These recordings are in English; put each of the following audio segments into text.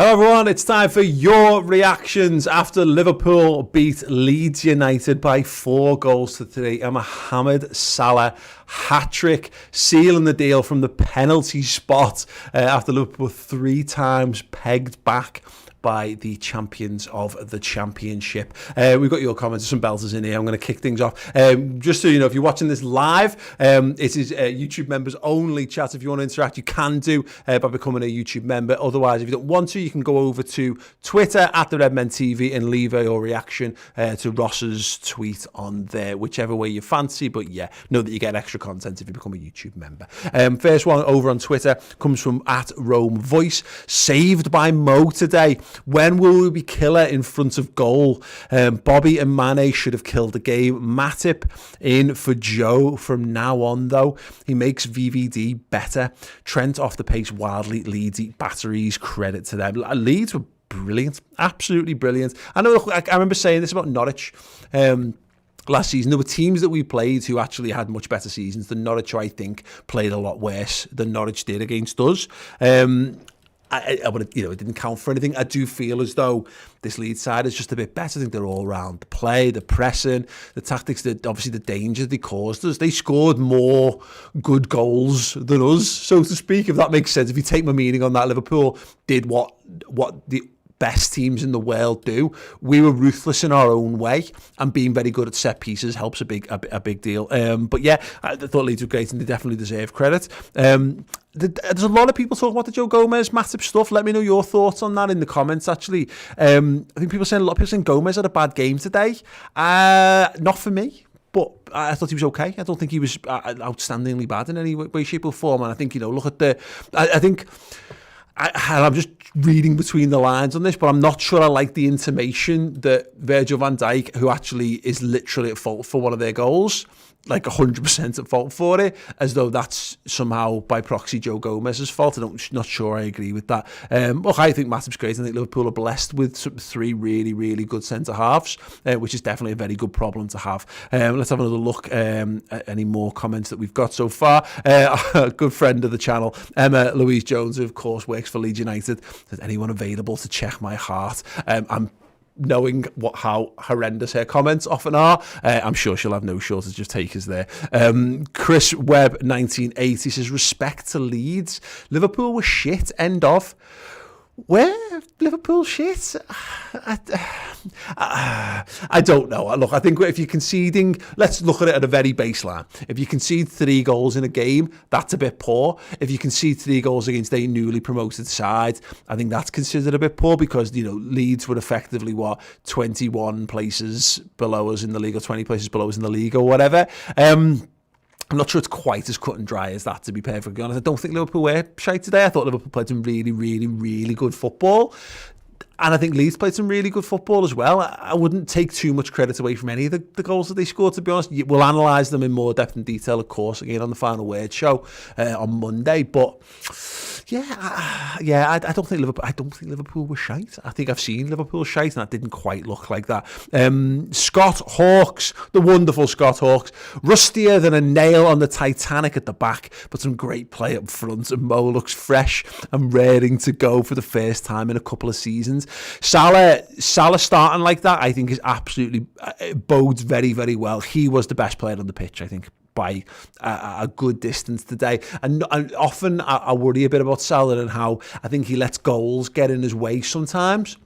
Hello everyone, it's time for your reactions after Liverpool beat Leeds United by 4-3 and Mohamed Salah hat-trick, sealing the deal from the penalty spot after Liverpool were 3 times pegged back by the champions of the championship. We've got your comments, some belters in here. I'm going to kick things off. Just so you know, if you're watching this live, it is YouTube members only chat. If you want to interact, you can do by becoming a YouTube member. Otherwise, if you don't want to, you can go over to Twitter at the Redmen TV and leave your reaction to Ross's tweet on there, whichever way you fancy. But yeah, know that you get extra content if you become a YouTube member. First one over on Twitter comes from at Rome Voice. Saved by Mo today. When will we be killer in front of goal? Bobby and Mane should have killed the game. Matip in for Joe from now on, though. He makes VVD better. Trent off the pace wildly. Leeds eat batteries. Credit to them. Leeds were brilliant. Absolutely brilliant. I know. I remember saying this about Norwich last season. There were teams that we played who actually had much better seasons than Norwich, who I think played a lot worse than Norwich did against us. I would, it didn't count for anything. I do feel as though this Leeds side is just a bit better. I think they're all around the play, the pressing, the tactics, obviously the danger they caused us. They scored more good goals than us, so to speak, if that makes sense. If you take my meaning on that, Liverpool did what the best teams in the world do. We were ruthless in our own way, and being very good at set pieces helps a big deal. But yeah, I thought Leeds were great, and they definitely deserve credit. There's a lot of people talking about the Joe Gomez Matip stuff. Let me know your thoughts on that in the comments. Actually, I think a lot of people saying Gomez had a bad game today. Not for me. But I thought he was okay. I don't think he was outstandingly bad in any way, shape or form. And I think, look at the... I'm just reading between the lines on this, but I'm not sure I like the intimation that Virgil van Dijk, who actually is literally at fault for one of their goals, like 100% at fault for it, as though that's somehow by proxy Joe Gomez's fault. I'm not sure I agree with that. Look, I think Matip's great. I think Liverpool are blessed with 3 really, really good centre-halves, which is definitely a very good problem to have. Let's have another look at any more comments that we've got so far. A good friend of the channel, Emma Louise Jones, who of course works for Leeds United, says, anyone available to check my heart? I'm knowing how horrendous her comments often are, I'm sure she'll have no shortage of takers there. Chris Webb 1980 says, respect to Leeds. Liverpool was shit, end of. Where? Liverpool shit? I don't know. Look, I think if you're conceding, let's look at it at a very baseline. If you concede 3 goals in a game, that's a bit poor. If you concede 3 goals against a newly promoted side, I think that's considered a bit poor because, Leeds were effectively, 21 places below us in the league or 20 places below us in the league or whatever. I'm not sure it's quite as cut and dry as that, to be perfectly honest. I don't think Liverpool were shite today. I thought Liverpool played some really, really, really good football. And I think Leeds played some really good football as well. I wouldn't take too much credit away from any of the goals that they scored, to be honest. We'll analyse them in more depth and detail, of course, again on the Final Word show on Monday. But I don't think Liverpool was shite. I think I've seen Liverpool shite, and that didn't quite look like that. Scott Hawkes, the wonderful Scott Hawkes, rustier than a nail on the Titanic at the back, but some great play up front. And Mo looks fresh and raring to go for the first time in a couple of seasons. Salah starting like that, I think, is absolutely bodes very, very well. He was the best player on the pitch, I think, by a good distance today. And often I worry a bit about Salah and how I think he lets goals get in his way sometimes.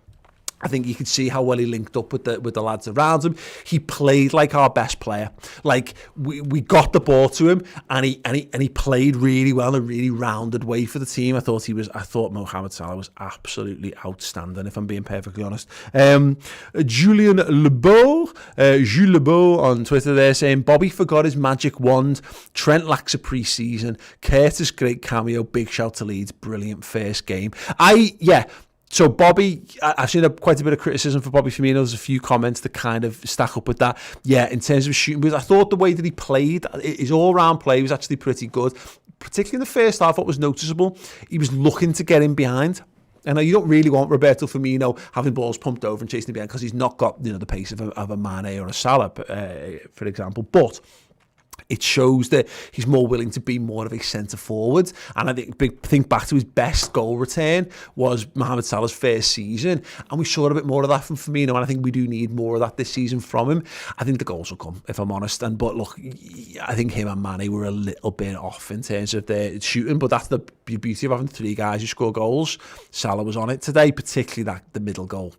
I think you could see how well he linked up with the lads around him. He played like our best player. Like we got the ball to him, and he played really well in a really rounded way for the team. I thought Mohamed Salah was absolutely outstanding, if I'm being perfectly honest. Julian Lebeau, Jules Lebeau on Twitter there saying, Bobby forgot his magic wand. Trent lacks a pre-season. Curtis, great cameo. Big shout to Leeds. Brilliant first game. So Bobby, I've seen quite a bit of criticism for Bobby Firmino. There's a few comments that kind of stack up with that. Yeah, in terms of shooting, because I thought the way that he played, his all-round play was actually pretty good. Particularly in the first half, what was noticeable, he was looking to get in behind. And you don't really want Roberto Firmino having balls pumped over and chasing him behind because he's not got the pace of a Mane or a Salah, for example. But it shows that he's more willing to be more of a centre forward. And I think back to his best goal return was Mohamed Salah's first season, and we saw a bit more of that from Firmino, and I think we do need more of that this season from him. I think the goals will come, if I'm honest. But look, I think him and Mane were a little bit off in terms of their shooting, but that's the beauty of having three guys who score goals. Salah was on it today, particularly the middle goal.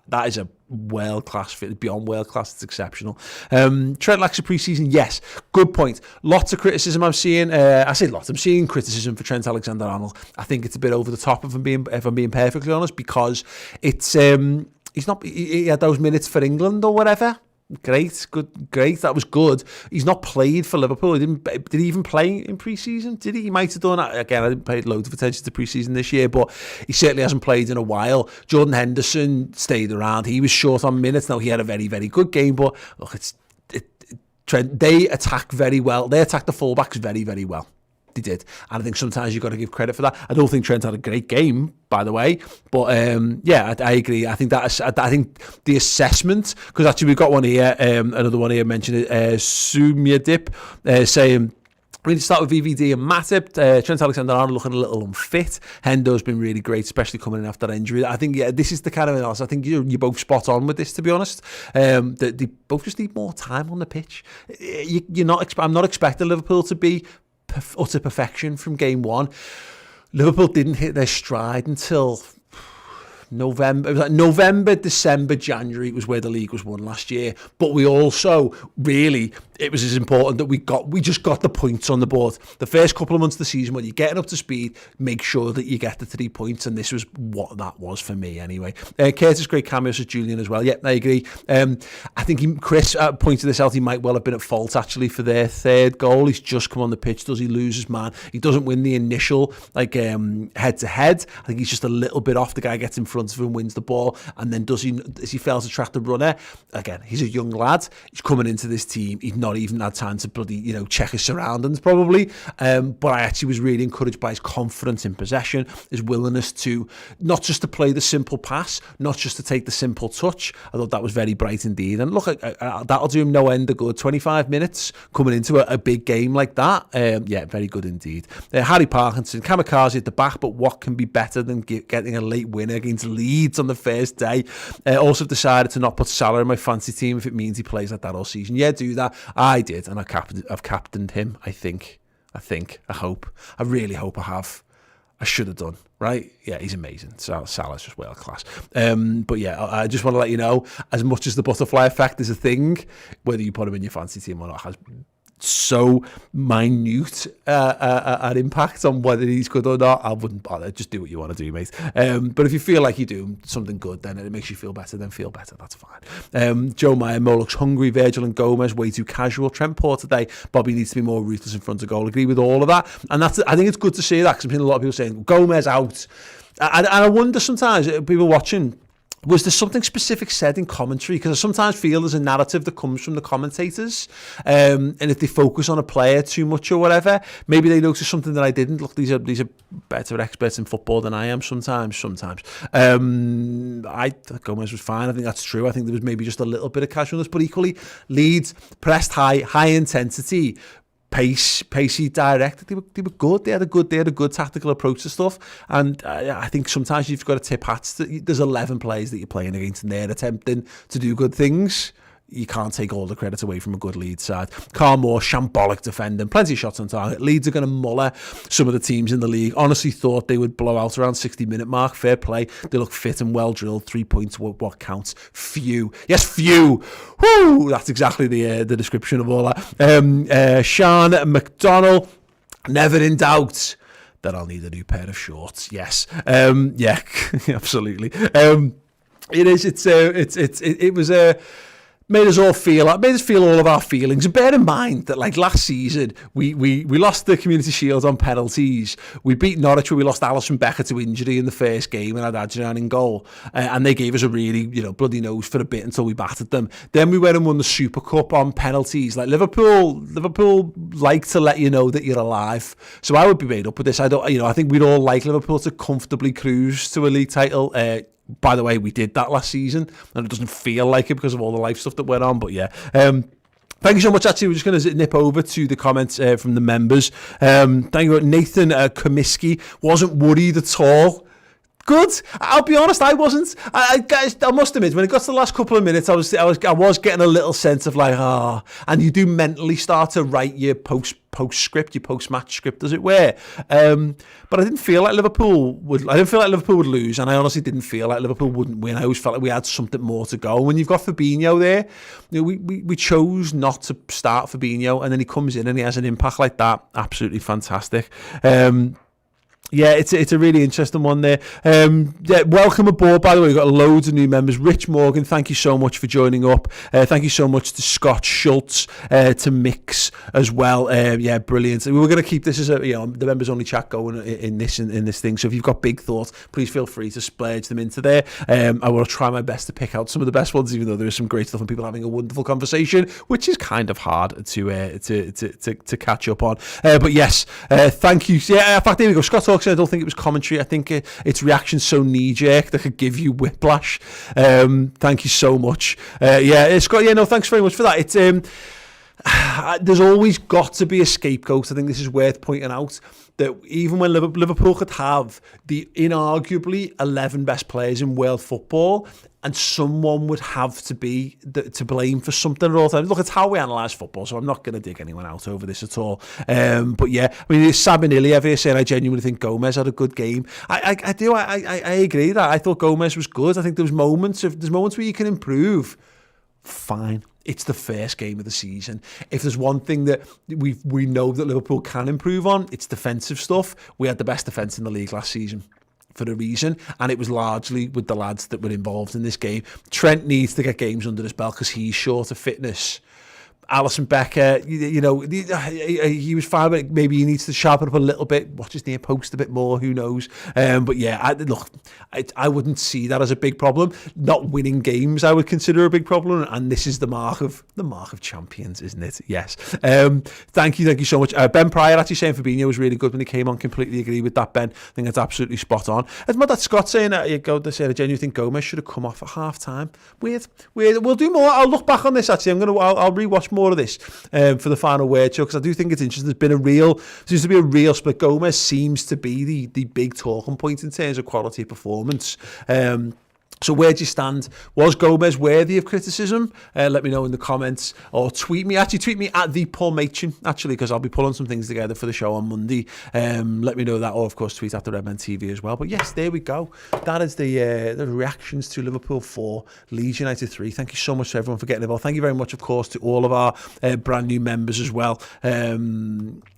That is a world-class fit, beyond world-class, it's exceptional. Trent lacks a pre-season, yes, good point. Lots of criticism I'm seeing, I'm seeing criticism for Trent Alexander-Arnold. I think it's a bit over the top if I'm being perfectly honest, because it's, he had those minutes for England or whatever. Great, that was good. He's not played for Liverpool. Did he even play in pre-season? Did he? He might have done. Again, I didn't pay loads of attention to pre-season this year, but he certainly hasn't played in a while. Jordan Henderson stayed around. He was short on minutes. Now, he had a very, very good game, but look, Trent, they attack very well. They attack the fullbacks very, very well. They did, and I think sometimes you've got to give credit for that. I don't think Trent had a great game, by the way, but I agree. I think the assessment, because actually we've got one here, another one here mentioned it, Sumyadip, saying, we need to start with VVD and Matip. Trent Alexander-Arnold looking a little unfit. Hendo's been really great, especially coming in after injury. I think, this is the kind of analysis. I think you're both spot on with this, to be honest. They both just need more time on the pitch. I'm not expecting Liverpool to be utter perfection from game one. Liverpool didn't hit their stride until November. It was like November, December, January was where the league was won last year. But we also really, it was as important that we just got the points on the board. The first couple of months of the season, when you're getting up to speed, make sure that you get the 3 points, and this was what that was for me anyway. Curtis, great cameos as Julian as well. Yeah, I agree. I think Chris pointed this out. He might well have been at fault actually for their third goal. He's just come on the pitch. Does he lose his man? He doesn't win the initial head to head. I think he's just a little bit off. The guy gets in front of him, wins the ball, and then does he fail to track the runner? Again, he's a young lad. He's coming into this team. He's not even had time to bloody check his surroundings probably. But I actually was really encouraged by his confidence in possession, his willingness to not just to play the simple pass, not just to take the simple touch. I thought that was very bright indeed. And look, that'll do him no end of good. 25 minutes coming into a big game like that. Yeah, very good indeed. Harry Parkinson, kamikaze at the back, but what can be better than getting a late winner against Leeds on the first day? Also decided to not put Salah in my fancy team if it means he plays like that all season. Yeah, do that. I did, and I've captained him, I think, I hope. I really hope I have. I should have done, right? Yeah, he's amazing. Salah's just world class. But yeah, I just want to let you know, as much as the butterfly effect is a thing, whether you put him in your fancy team or not has so minute an impact on whether he's good or not. I wouldn't bother. Just do what you want to do, mate. But if you feel like you do something good, then it makes you feel better, then feel better. That's fine. Joe Meyer, Mo looks hungry. Virgil and Gomez way too casual. Trent poor today. Bobby needs to be more ruthless in front of goal. Agree with all of that. And I think it's good to see that, because I've seen a lot of people saying Gomez out. And I wonder sometimes, people watching, was there something specific said in commentary? Because I sometimes feel there's a narrative that comes from the commentators, and if they focus on a player too much or whatever, maybe they notice something that I didn't. Look, these are better experts in football than I am sometimes. I thought Gomez was fine. I think that's true. I think there was maybe just a little bit of casualness, but equally, Leeds pressed high intensity, pacey, direct. They were good. They had a good tactical approach to stuff. And I think sometimes you've got to tip hats. There's 11 players that you're playing against, and they're attempting to do good things. You can't take all the credit away from a good Leeds side. Carl Moore, shambolic defending, plenty of shots on target. Leeds are going to muller some of the teams in the league. Honestly thought they would blow out around 60-minute mark. Fair play. They look fit and well drilled. 3 points, what counts? Few. Yes, few. Woo! That's exactly the description of all that. Sean McDonnell, never in doubt that I'll need a new pair of shorts. Yes. Yeah, absolutely. It is. It was a. Made us feel all of our feelings. And bear in mind that, like, last season, we lost the Community Shield on penalties. We beat Norwich where we lost Alisson Becker to injury in the first game and had Adrian in goal. And they gave us a really, bloody nose for a bit until we battered them. Then we went and won the Super Cup on penalties. Like, Liverpool like to let you know that you're alive. So I would be made up with this. I think we'd all like Liverpool to comfortably cruise to a league title. By the way, we did that last season, and it doesn't feel like it because of all the life stuff that went on. But yeah, Thank you so much. Actually, we're just going to nip over to the comments from the members. Thank you. Nathan Comiskey wasn't worried at all. Good. I'll be honest, I wasn't. Guys, I must admit, when it got to the last couple of minutes, I was getting a little sense of like, and you do mentally start to write your post-script, your post-match script, as it were. But I didn't feel like Liverpool would lose, and I honestly didn't feel like Liverpool wouldn't win. I always felt like we had something more to go. When you've got Fabinho there, we chose not to start Fabinho, and then he comes in and he has an impact like that. Absolutely fantastic. Yeah, it's a really interesting one there. Welcome aboard, by the way. We've got loads of new members. Rich Morgan, thank you so much for joining up. Thank you so much to Scott Schultz, to Mix as well. Brilliant. We were going to keep this as the members only chat going in this thing. So if you've got big thoughts, please feel free to splurge them into there. I will try my best to pick out some of the best ones, even though there is some great stuff and people having a wonderful conversation, which is kind of hard to catch up on. But yes, thank you. Yeah, in fact, there we go. Scott talks. I don't think it was commentary. I think its reaction's so knee-jerk that could give you whiplash. Thank you so much. Scott. Yeah, no, thanks very much for that. It's there's always got to be a scapegoat. I think this is worth pointing out that even when Liverpool could have the inarguably 11 best players in world football, and someone would have to be to blame for something at all times. Look, it's how we analyse football, so I'm not going to dig anyone out over this at all. But yeah, I mean, Sabin Iliev here saying I genuinely think Gomez had a good game. I do. I agree that I thought Gomez was good. I think there's moments where you can improve. Fine. It's the first game of the season. If there's one thing that we know that Liverpool can improve on, it's defensive stuff. We had the best defence in the league last season for a reason, and it was largely with the lads that were involved in this game. Trent needs to get games under his belt because he's short of fitness. Alisson Becker, he was fine, but maybe he needs to sharpen up a little bit, watch his near post a bit more, who knows. But yeah, I wouldn't see that as a big problem. Not winning games I would consider a big problem, and this is the mark of champions, isn't it? Yes. Thank you so much. Ben Pryor actually saying Fabinho was really good when he came on. Completely agree with that, Ben. I think that's absolutely spot on. It's not that Scott saying that I genuinely think Gomez should have come off at half time. Weird. We'll do more. I'll look back on this actually. I'll rewatch more of this for the final word show, because I do think it's interesting. Seems to be a real split. Gomez seems to be the big talking point in terms of quality of performance. So where do you stand? Was Gomez worthy of criticism? Let me know in the comments, or tweet me. Actually, tweet me at the Paul Machin, actually, because I'll be pulling some things together for the show on Monday. Let me know that, or of course tweet at the Redmen TV as well. But yes, there we go. That is the reactions to Liverpool 4, Leeds United 3. Thank you so much to everyone for getting involved. Thank you very much, of course, to all of our brand new members as well.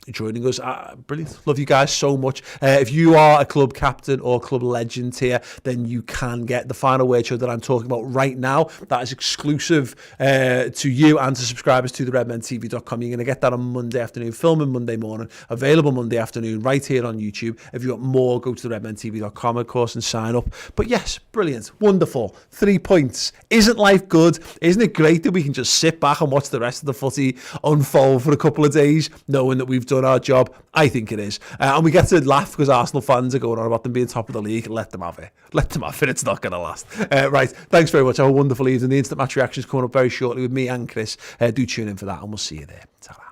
Joining us. Brilliant. Love you guys so much. If you are a club captain or club legend here, then you can get the final word show that I'm talking about right now. That is exclusive to you and to subscribers to the redmentv.com. You're going to get that on Monday afternoon, filming Monday morning, available Monday afternoon right here on YouTube. If you want more, go to the redmentv.com, of course, and sign up. But yes, brilliant, wonderful, 3 points. Isn't life good? Isn't it great that we can just sit back and watch the rest of the footy unfold for a couple of days, knowing that we've done our job? I think it is. And we get to laugh because Arsenal fans are going on about them being top of the league. Let them have it. It's not going to last. Right, thanks very much. Have a wonderful evening. The instant match reaction is coming up very shortly with me and Chris. Do tune in for that, and we'll see you there. Ta-ra.